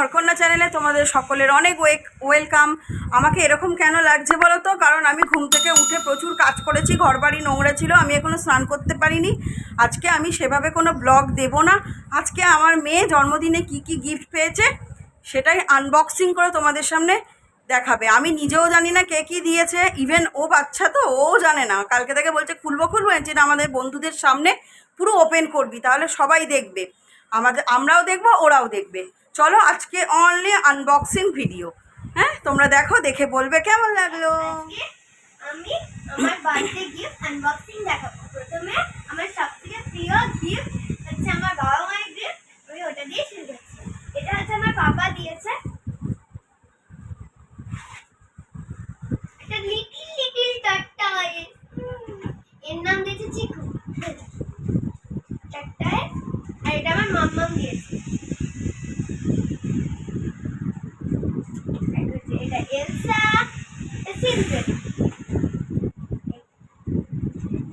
ঘরকন্যা চ্যানেলে তোমাদের সকলের অনেক ওয়েলকাম। আমাকে এরকম কেন লাগছে বলো তো? কারণ আমি ঘুম থেকে উঠে প্রচুর কাজ করেছি, ঘরবাড়ি নোংরা ছিল, আমি এখনও স্নান করতে পারিনি। আজকে আমি সেভাবে কোনো ব্লগ দেব না। আজকে আমার মেয়ে জন্মদিনে কি কি গিফট পেয়েছে সেটাই আনবক্সিং করে তোমাদের সামনে দেখাবে। আমি নিজেও জানি না কে কী দিয়েছে, ইভেন ও বাচ্চা তো ও জানে না। কালকে থেকে বলছে খুলবো যেটা আমাদের বন্ধুদের সামনে পুরো ওপেন করবি, তাহলে সবাই দেখবে, আমরাও দেখবো, ওরাও দেখবে। চলো আজকে অনলি আনবক্সিং ভিডিও। হ্যাঁ, তোমরা দেখো, দেখে বলবে কেমন লাগলো। আমি আমার বার্থডে গিফট আনবক্সিং দেখাবো। প্রথমে আমার সবথেকে প্রিয় গিফট হচ্ছে আমার বাবা মায়ের গিফট। আমি ওটা দিয়ে শুরু করছি। এটা হচ্ছে আমার বাবা দিয়েছে একটা লিটিল টাটাই, এর নাম দিয়েছে চিকু টাটাই। আর এটা আমার মাম্মাম দিয়েছে, এটা এলসা সিম্পল।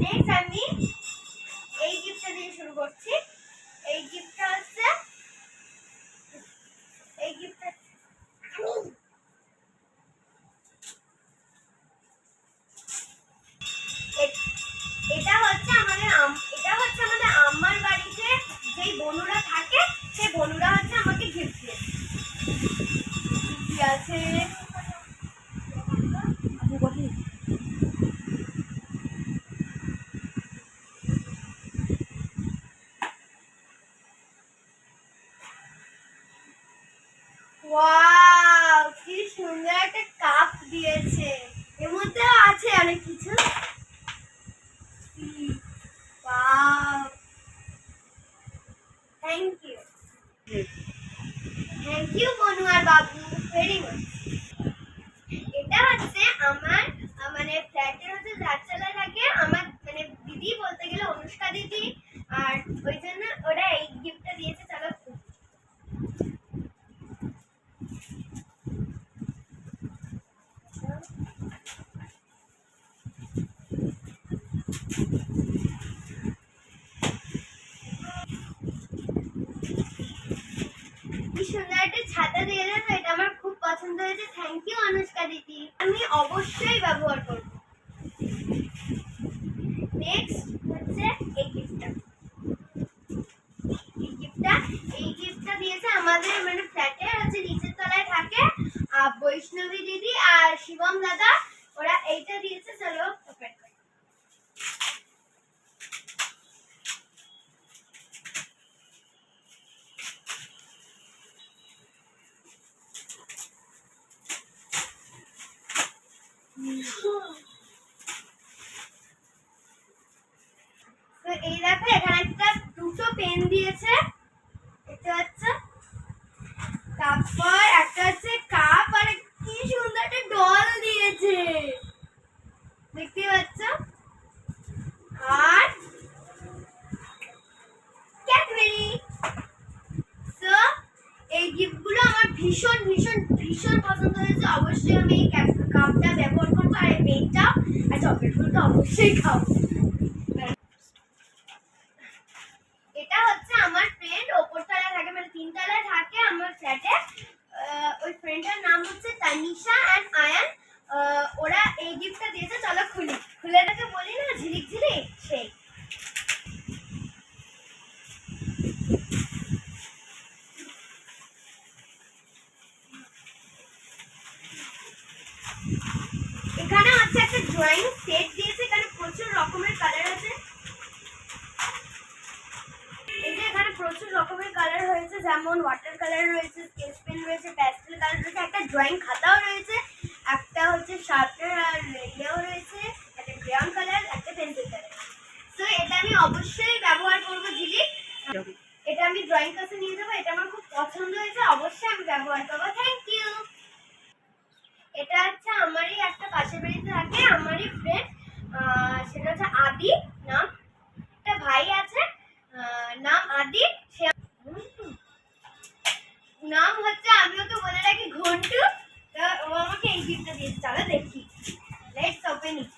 নেক্সট আমি এই গিফটটা দিয়ে শুরু করছি। এই গিফটটা হচ্ছে এই গিফটটা এটা হচ্ছে আমাদের আম্মার বাড়িতে যেই বনুরা থাকে, সেই বনুরা হচ্ছে আমাকে গিফট দিয়েছে। কি আছে? ওয়াও, কি সুন্দর একটা কাপ দিয়েছে। এর মধ্যে আছে অনেক কিছু। Wow, thank you Banu R Babu, very much. এটা হচ্ছে আমার মানে ফ্ল্যাটের হচ্ছে যাত্রালা থাকে আমার, মানে দিদি বলতে গেলে অনুষ্কা দিদি, আর ওই জন্য ওরা এই গিফটটা দিয়েছে। চলো কি সুন্দর একটা ছাতা দিয়েছে, তো এটা আমার খুব পছন্দ হয়েছে। থ্যাংক ইউ অনুষ্কা দিদি, আমি অবশ্যই ব্যবহার করব। নেক্সট হচ্ছে এই গিফটটা। এই গিফটটা দিয়েছে আমাদের মানে ফ্ল্যাটে হচ্ছে নিচের তলায় থাকে বৈষ্ণবী দিদি আর শিবম দাদা, ওরা এইটা দিয়েছে। চলো ওপেন করি। তো এই দেখো, এখানে একটা দুটো পেন দিয়েছে, দেখতে পাচ্ছ। তারপর একটা হচ্ছে কাপ, আর কি সুন্দর একটা ডল দিয়েছে, দেখতে পাচ্ছ। আর ক্যাডবেরি। তো এই গিফটগুলো আমার ভীষণ ভীষণ ভীষণ পছন্দ হয়েছে। অবশ্যই আমি এই কাপটা ব্যবহার করবো, আর এই পেনটাও, আর চকলেটগুলো তো অবশ্যই খাবো। এটা হচ্ছে আমার ফ্রেন্ড, ওপরতলায় থাকে, মানে 3 তলায় থাকে আমার ফ্ল্যাটে। ওই ফ্রেন্ডটার নাম হচ্ছে তানিশা এন্ড আয়ান। ওরা এই গিফটটা দিয়েছে। চলো খুলে তাকে বলি না, ঝিলিক ঝিলিক, সেই। এখানে হচ্ছে একটা ড্রয়িং সেট দিয়েছে, এখানে প্রচুর রকমের কালার আছে। এই যে এখানে প্রচুর রকমের কালার রয়েছে, যেমন ওয়াটার কালার রয়েছে, স্কেচ পেন রয়েছে, প্যাস্টেল কালার রয়েছে, একটা ড্রয়িং খাতাও রয়েছে, একটা হচ্ছে শার্পনার আর ইয়েও রয়েছে, একটা ক্রেয়ন কালার, একটা পেন্সিল কালার। তো এটা আমি অবশ্যই ব্যবহার করবো ঝিলিক। এটা আমি ড্রয়িং ক্লাসে নিয়ে যাবো। এটা আমার খুব পছন্দ হয়েছে, অবশ্যই আমি ব্যবহার করবো। Thank you. এটা হচ্ছে আমারই একটা পাশের বাড়িতে থাকে, আমারই ফ্রেন্ড, সেটা হচ্ছে আদি নাম। একটা ভাই আছে, নাম আদি, সে নাম হচ্ছে, আমি ওকে বলে রাখি ঘন্টু। তো ও আমাকে এই গিফটটা দিয়েছে। চলো দেখি, লেটস ওপেন ইট।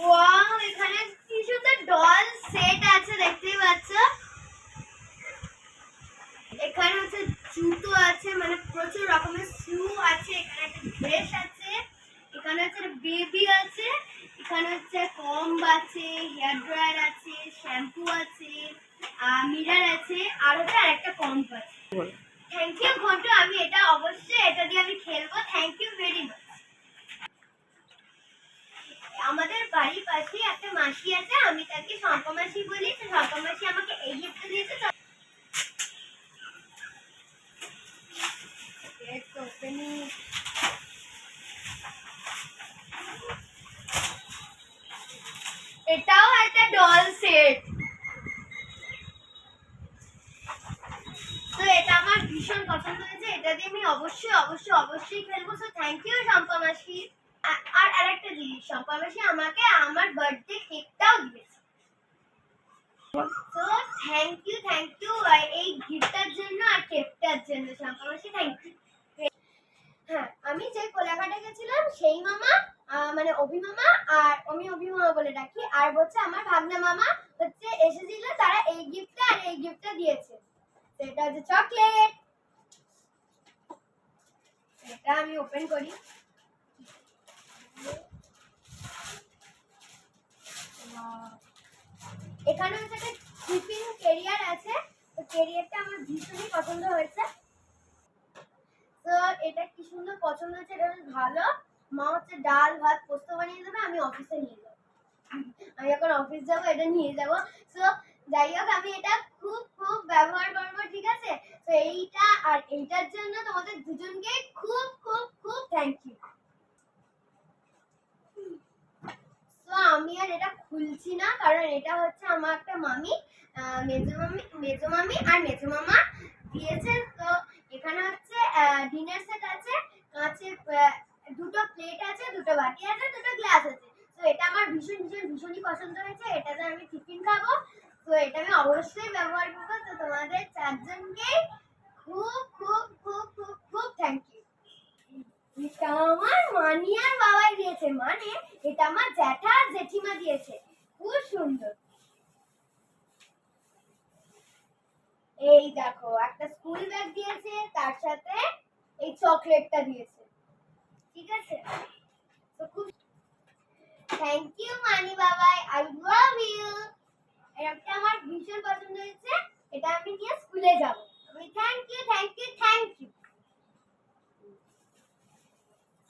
ওয়াও, এখানে কি সুন্দর ডল সেট হেয়ার ড্রায়ার আছে, শ্যাম্পু আছে, মিরার আছে, আর হচ্ছে আরেকটা কম্প আছে। থ্যাংক ইউ ঘন্টু, আমি এটা অবশ্যই এটা দিয়ে আমি খেলবো। Thank you very much. আমাদের বাড়ির পাশে একটা মাসি আছে, আমি তাকে শম্পা মাসি বলি। তো শম্পা মাসি আমাকে এই গিফটটা দিয়েছে। এটাও একটা ডল সেট। তো এটা আমার ভীষণ পছন্দ হয়েছে, এটা দিয়ে আমি অবশ্যই অবশ্যই অবশ্যই খেলবো। সো থ্যাংক ইউ শম্পা মাসি। আর আরেকটা জিনিস, শম্পা মাসি আমাকে আমার বার্থডে কেকটাও দিয়েছে। সো থ্যাংক ইউ এই গিফটটার জন্য আর কেকটার জন্য শম্পা মাসি, থ্যাংক ইউ। হ্যাঁ, আমি যে কোলাঘাটে গেছিলাম সেই মামা, মানে অভি মামা, আর আমি অভি মামা বলে ডাকি, আর হচ্ছে আমার ভাগ্না মামা হচ্ছে এসেছিল, তারা এই গিফটটা আর এই গিফটটা দিয়েছে। সেটা হচ্ছে চকলেট। এটা আমি ওপেন করি। এখানে হচ্ছে একটা টিফিন ক্যারিয়ার আছে। তো ক্যারিয়ারটা আমার ভীষণই পছন্দ হয়েছে। তো এটা কি সুন্দর পছন্দ হয়েছে, এটা বেশ ভালো। মা হচ্ছে ডাল ভাত পোস্ত বানিয়ে দেবে, আমি অফিসে নিয়ে যাবো। আমি যখন অফিস যাবো এটা নিয়ে যাবো। সো যাই হোক, আমি এটা খুব খুব ব্যবহার করবো, ঠিক আছে? তো এইটা আর এইটার জন্য তোমাদের দুজনকে খুব খুব খুব থ্যাংক ইউ। তো আমি আর এটা খুলছি না, কারণ এটা হচ্ছে আমার একটা মামি, মেজো মামি আর মেজো মামা দিয়েছে। তো এখানে হচ্ছে ডিনার সেট আছে, কাঁচের দুটো প্লেট আছে, দুটো বাটি আছে, দুটো গ্লাস আছে। তো এটা আমার ভীষণ ভীষণ ভীষণই পছন্দ হয়েছে। এটাতে আমি টিফিন খাবো। তো এটা আমি অবশ্যই ব্যবহার করবো। তো তোমাদের চারজনকে খুব খুব খুব খুব খুব থ্যাংক ইউ। এটা আমার মানি আর বাবাই দিয়েছে, মানে এটা আমার জ্যাঠা আর জেঠিমা দিয়েছে। খুব সুন্দর। এই দেখো, একটা স্কুল ব্যাগ দিয়েছে, তার সাথে এই চকলেটটা দিয়েছে, ঠিক আছে? তো খুব থ্যাংক ইউ মানি বাবাই, আই লাভ ইউ। এটা আমার ভীষণ পছন্দ হয়েছে, এটা আমি নিয়ে স্কুলে যাব। আমি thank you thank you thank you.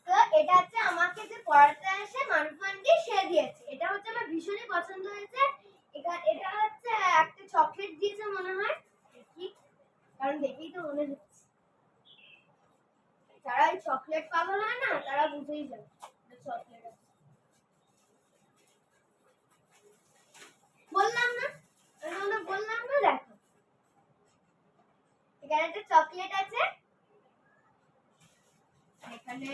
তো এটা হচ্ছে আমাকে যে পড়াতে আসে মারুফ আন্টি, সে দিয়েছে। এটা হচ্ছে আমার ভীষণই পছন্দ হয়েছে। এটা হচ্ছে একটা চকলেট দিয়েছে মনে হয়, দেখি, কারণ দেখেই তো মনে হচ্ছে। যারা এই চকলেট পাগল হয় না, তারা বুঝেই যাবে চকলেট আছে। বললাম না, বললাম না, দেখো এখানে একটা চকলেট আছে। এখানে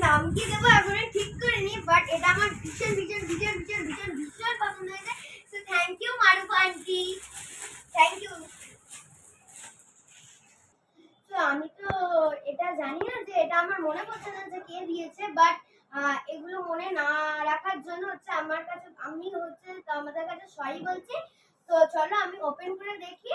নাম কি দেবো এখন ঠিক করিনি, বাট এটা আমার ভীষণ ভীষণ ভীষণ ভীষণ ভীষণ ভীষণ পছন্দ হয়েছে। So thank you Maruf aunty, thank you. তো আমি তো এটা জানি না যে এটা আমার মনে পড়ছে না যে কে দিয়েছে, বাট এগুলো মনে না রাখার জন্য হচ্ছে আমার কাছে, আমি হচ্ছে আমাদের কাছে সরি বলছি। তো চলো আমি ওপেন করে দেখি।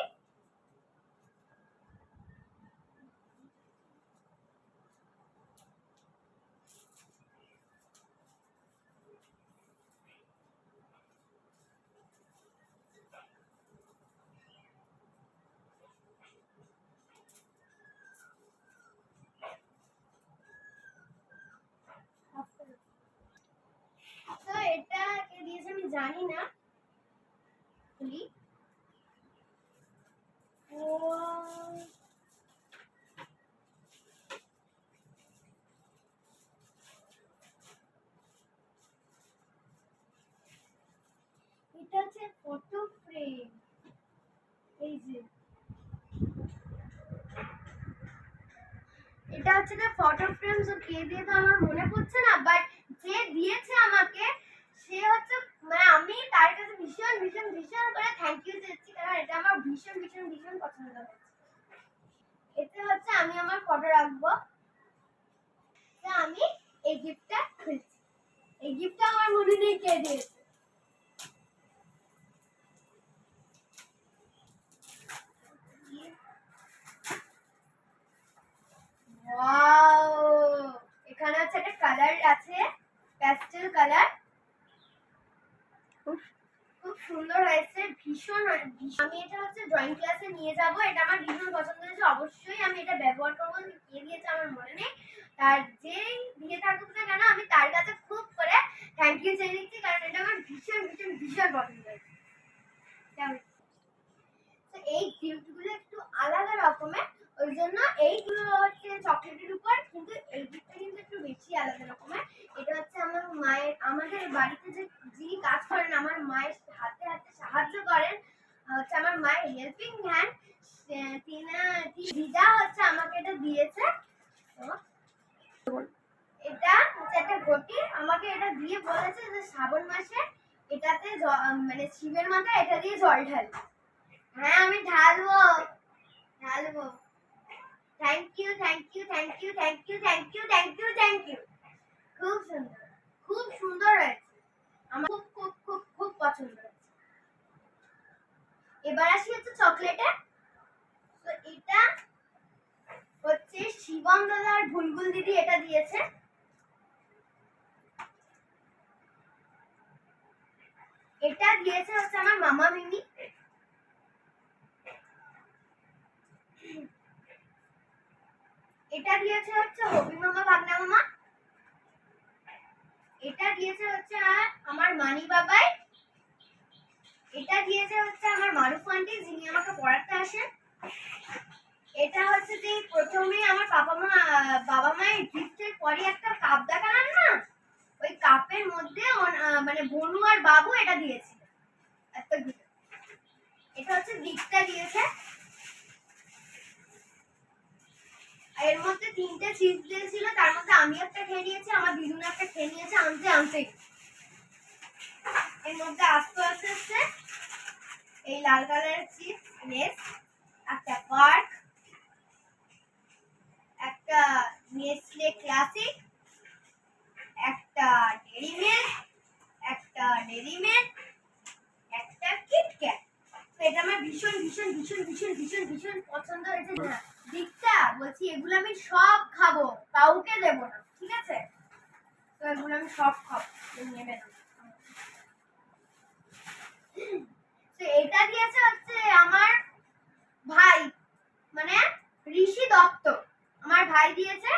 তো এটা কে দিয়েছে আমি জানি না, খুলি। ও এটা হচ্ছে ফটো ফ্রেম। এই যে এটা হচ্ছে না ফটো ফ্রেম। তো কে দিয়ে তো আমার মনে পড়ছে না, বাট যে দিয়েছে আমাকে সে হচ্ছে, মানে আমি তার কাছে ভীষণ ভীষণ ভীষণ করে থ্যাংক ইউ দিচ্ছি, কারণ এটা আমার ভীষণ ভীষণ ভীষণ পছন্দ হয়েছে। এতে হচ্ছে আমি আমার ফটো রাখবো। তো আমি এই গিফটটা খুলছি। এই গিফটটা আমার মনে নেই কে দিয়েছে। সুন্দর হয়েছে, ভীষণ। আমি এটা হচ্ছে ড্রয়িং ক্লাসে নিয়ে যাব, এটা আমার ভীষণ পছন্দ হয়েছে। অবশ্যই আমি এটা ব্যবহার করবো। কে দিয়েছে আমার মনে নেই, তার যেই দিয়ে থাকুক না কেন আমি তার কাছে খুব করে থ্যাংক ইউ চেয়ে নিচ্ছি, কারণ এটা আমার ভীষণ ভীষণ ভীষণ পছন্দ হয়েছে। তো এই গিফটগুলো একটু আলাদা রকমের, ওই জন্য এইগুলো হচ্ছে চকলেটের উপর, কিন্তু এই গিফটটা কিন্তু একটু বেশি আলাদা রকমের। এটা হচ্ছে আমার মায়ের, আমাদের বাড়িতে যে যিনি কাজ করেন, আমার মায়ের হাতে হাতে সাহায্য করেন, হচ্ছে আমার মায়ের হেল্পিং হ্যান্ড, দিদা হচ্ছে আমাকে এটা দিয়েছে। এটা হচ্ছে একটা ঘটি, আমাকে এটা দিয়ে বলেছে যে শ্রাবণ মাসে এটাতে মানে শিবের মাথায় এটা দিয়ে জল ঢালবে। হ্যাঁ আমি ঢালবো ঢালবো। Thank you thank you thank you thank you thank you thank you thank you. খুব সুন্দর, খুব সুন্দর হয়েছে, আমার খুব খুব খুব খুব পছন্দ হয়েছে। এবার আসি হচ্ছে চকলেটে। তো এটা হচ্ছে শিবম দাদা আর বুলবুল দিদি এটা দিয়েছে। এটা দিয়েছে হচ্ছে আমার মামা মিমি। এটা দিয়েছে হচ্ছে হবি মামা ভাগনা মামা। এটা দিয়েছে হচ্ছে আমার মানি বাবাই। এটা দিয়েছে হচ্ছে আমার মারুফ আন্টি, যিনি আমাকে পড়াতে আসেন। এটা হচ্ছে যে প্রথমে আমার বাবা মায়ের গিফটের পরে একটা কাপ দেখালাম না, ওই কাপের মধ্যে মানে বনু আর বাবু এটা দিয়েছে একটা গিফট। এটা হচ্ছে দিকটা দিয়েছে, এর মধ্যে 3টে চিপস দিয়েছিল, তার মধ্যে আমি একটা খেয়ে নিয়েছি, আমার দিদুন একটা খেয়ে নিয়েছে আনতে আনতে। এর মধ্যে আস্তে আস্তে আস্তে এই লাল কালারের চিপস, লেস, একটা পার্ক, একটা নেসলে ক্লাসিক, একটা ডেরি মিল্ক, একটা ডেরি মিল্ক, একটা কিটক্যাট। তো এটা আমার ভীষণ ভীষণ ভীষণ ভীষণ ভীষণ ভীষণ পছন্দ হয়েছে। না দীক্ষা বলছি, এগুলো আমি সব খাবো, কাউকে দেবো না, ঠিক আছে? তো এগুলো আমি সব খাবো, নেবে না। তো এটা দিয়েছে হচ্ছে আমার ভাই, মানে ঋষি দত্ত, আমার ভাই দিয়েছে।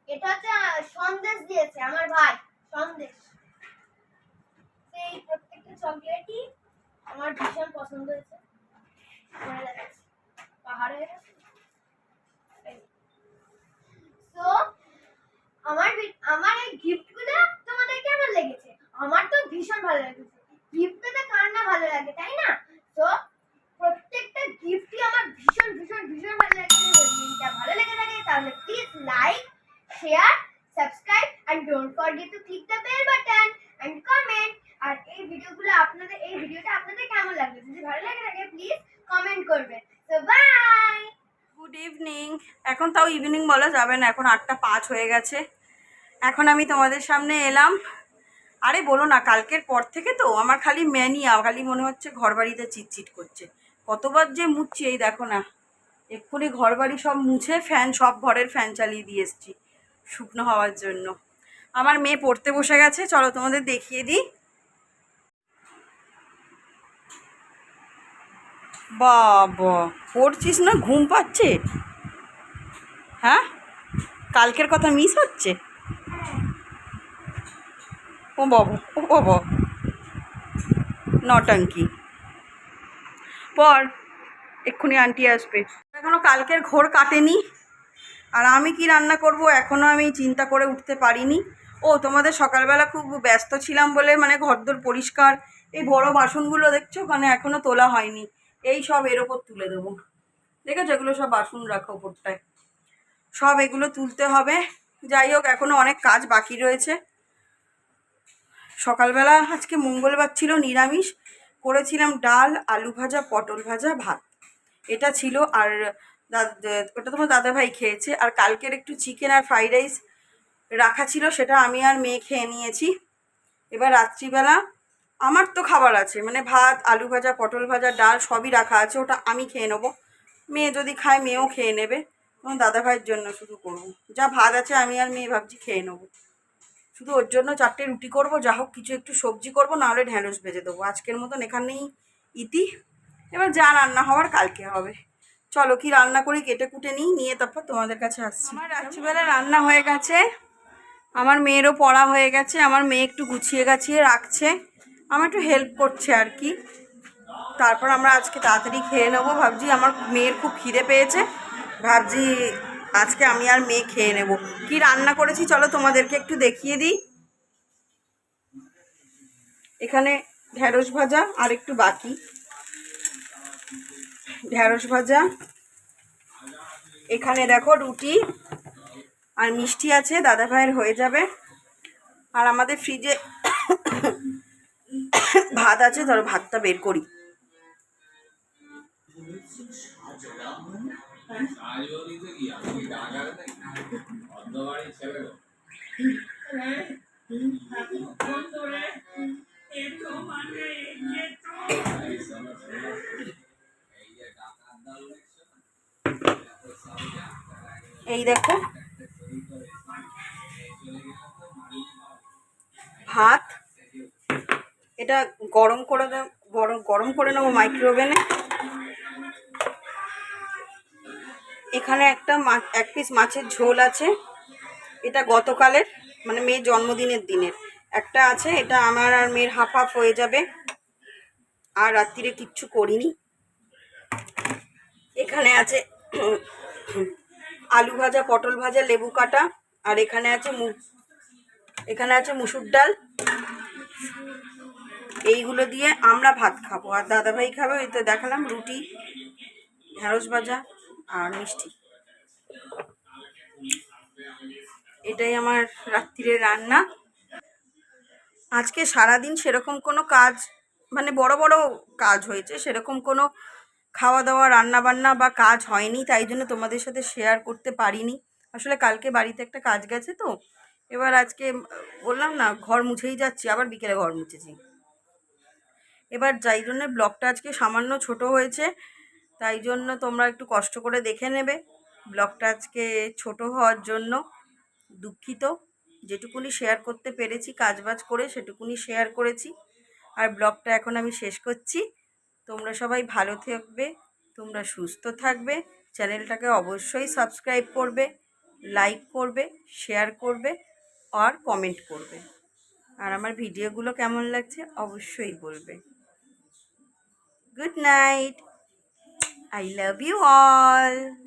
এটা হচ্ছে সন্দেশ দিয়েছে আমার ভাই, সন্দেশ। এই প্রত্যেকটা চকলেটই আমার ভীষণ পছন্দ হয়েছে। পাহাড়ে তো আমার এই গিফটগুলো তোমাদের কেমন লেগেছে? আমার তো ভীষণ ভালো লেগেছে। গিফটটা কার না ভালো লাগে, তাই না? তো প্রত্যেকটা গিফটই আমার ভীষণ ভীষণ ভীষণ ভালো লেগেছে। যদি এটা ভালো লেগে থাকে তাহলে please like, share, subscribe and don't forget to click the bell button and comment. আর এই ভিডিওটা আপনাদের কেমন লাগলো? যদি ভালো লাগে থাকে প্লিজ কমেন্ট করবেন। তো বাই, গুড ইভিনিং। এখন তাও ইভিনিং বলা যাবে না, এখন 8:05 হয়ে গেছে। এখন আমি তোমাদের সামনে এলাম। আরে বলো না, কালকের পর থেকে তো আমার খালি ম্যানিয়া, খালি মনে হচ্ছে ঘর বাড়িতে চিটচিট করছে। কতবার যে মুছছি, এই দেখো না, এক্ষুনি ঘর বাড়ি সব মুছে ফ্যান, সব ঘরের ফ্যান চালিয়ে দিয়ে এসছি শুকনো হওয়ার জন্য। আমার মেয়ে পড়তে বসে গেছে, চলো তোমাদের দেখিয়ে দিই। বাবা, পড়ছিস না? ঘুম পাচ্ছে? হ্যাঁ, কালকের কথা মিস হচ্ছে? ও বাবা, ও বাবা, নটাঙ্কি। পর এক্ষুনি আন্টি আসবে। এখনো কালকের ঘোর কাটেনি, আর আমি কি রান্না করব এখনও আমি চিন্তা করে উঠতে পারিনি। ও তোমাদের সকালবেলা খুব ব্যস্ত ছিলাম বলে মানে ঘরদোর পরিষ্কার, এই বড় বাসনগুলো দেখছো মানে এখনও তোলা হয়নি, এই সব এর ওপর তুলে দেবো। দেখেছো, এগুলো সব বাসন রাখা ওপরটায়, সব এগুলো তুলতে হবে। যাই হোক, এখনও অনেক কাজ বাকি রয়েছে। সকালবেলা আজকে মঙ্গলবার ছিল, নিরামিষ করেছিলাম, ডাল, আলু ভাজা, পটল ভাজা, ভাত, এটা ছিল। আর ওটা তোমার দাদাভাই খেয়েছে। আর কালকের একটু চিকেন আর ফ্রাইড রাইস রাখা ছিল, সেটা আমি আর মেয়ে খেয়ে নিয়েছি। এবার রাত্রিবেলা আমার তো খাবার আছে, মানে ভাত, আলু ভাজা, পটল ভাজা, ডাল সবই রাখা আছে, ওটা আমি খেয়ে নেবো। মেয়ে যদি খায় মেয়েও খেয়ে নেবে, তোমার দাদাভাইয়ের জন্য শুধু করবো। যা ভাত আছে আমি আর মেয়ে ভাবছি খেয়ে নেবো। শুধু ওর জন্য 4টে রুটি করব, যা হোক কিছু একটু সবজি করব, নাহলে ঢ্যাঁড়স ভেজে দেবো। আজকের মতন এখানেই ইতি। এবার যা রান্না হওয়ার কালকে হবে। চলো কি রান্না করি কেটে কুটে নিয়ে তারপর তোমাদের কাছে আসছি। আমার রাত্রিবেলা রান্না হয়ে গেছে, আমার মেয়েরও পড়া হয়ে গেছে, আমার মেয়ে একটু গুছিয়ে গাছিয়ে রাখছে, আমার একটু হেল্প করছে আর কি। তারপর আমরা আজকে তাড়াতাড়ি খেয়ে নেবো ভাবছি। আমার মেয়ের খুব খিদে পেয়েছে, ভাবছি আজকে আমি আর মেয়ে খেয়ে নেব। কি রান্না করেছি চলো তোমাদেরকে একটু দেখিয়ে দিই। এখানে ঢ্যাঁড়স ভাজা আর একটু বাকি, ঢ্যাঁড়স ভাজা। এখানে দেখো রুটি আর মিষ্টি আছে, দাদা ভাইয়ের হয়ে যাবে। আর আমাদের ফ্রিজে ভাত আছে, ধরো ভাতটা বের করি। এই দেখো ভাত, এটা গরম করে গরম করে নেবো মাইক্রোওভেনে। এখানে একটা এক পিস মাছের ঝোল আছে, এটা গতকালের মানে মেয়ের জন্মদিনের দিনের একটা আছে, এটা আমার আর মেয়ের হাফ হাফ হয়ে যাবে। আর রাত্রিরে কিচ্ছু করিনি। এখানে আছে আলু ভাজা, পটল ভাজা, লেবু কাটা। আর এখানে আছে মুসুর ডাল। এইগুলো দিয়ে আমরা ভাত খাবো, আর দাদাভাই খাবে ওই তো দেখালাম রুটি, ঢ্যাঁড়স ভাজা আর মিষ্টি। এটাই আমার রাত্রিরের রান্না। আজকে সারাদিন সেরকম কোনো কাজ মানে বড় বড় কাজ হয়েছে, সেরকম কোনো খাওয়া দাওয়া রান্না বান্না বা কাজ হয়নি, তাই জন্য তোমাদের সাথে শেয়ার করতে পারিনি। আসলে কালকে বাড়িতে একটা কাজ গেছে তো, এবার আজকে বললাম না ঘর মুছেই যাচ্ছি, আবার বিকেলে ঘর মুছেছি। এবার যাই জন্য ব্লগটা আজকে সামান্য ছোট হয়েছে, তাই জন্য তোমরা একটু কষ্ট করে দেখে নেবে। ব্লগটা আজকে ছোট হওয়ার জন্য দুঃখিত। যেটুকুনি শেয়ার করতে পেরেছি কাজবাজ করে সেটুকুনি শেয়ার করেছি। আর ব্লগটা এখন আমি শেষ করছি। তোমরা সবাই ভালো থাকবে, তোমরা সুস্থ থাকবে। চ্যানেলটাকে অবশ্যই সাবস্ক্রাইব করবে, লাইক করবে, শেয়ার করবে আর কমেন্ট করবে। আর আমার ভিডিওগুলো কেমন লাগছে অবশ্যই বলবে। Good night, I love you all.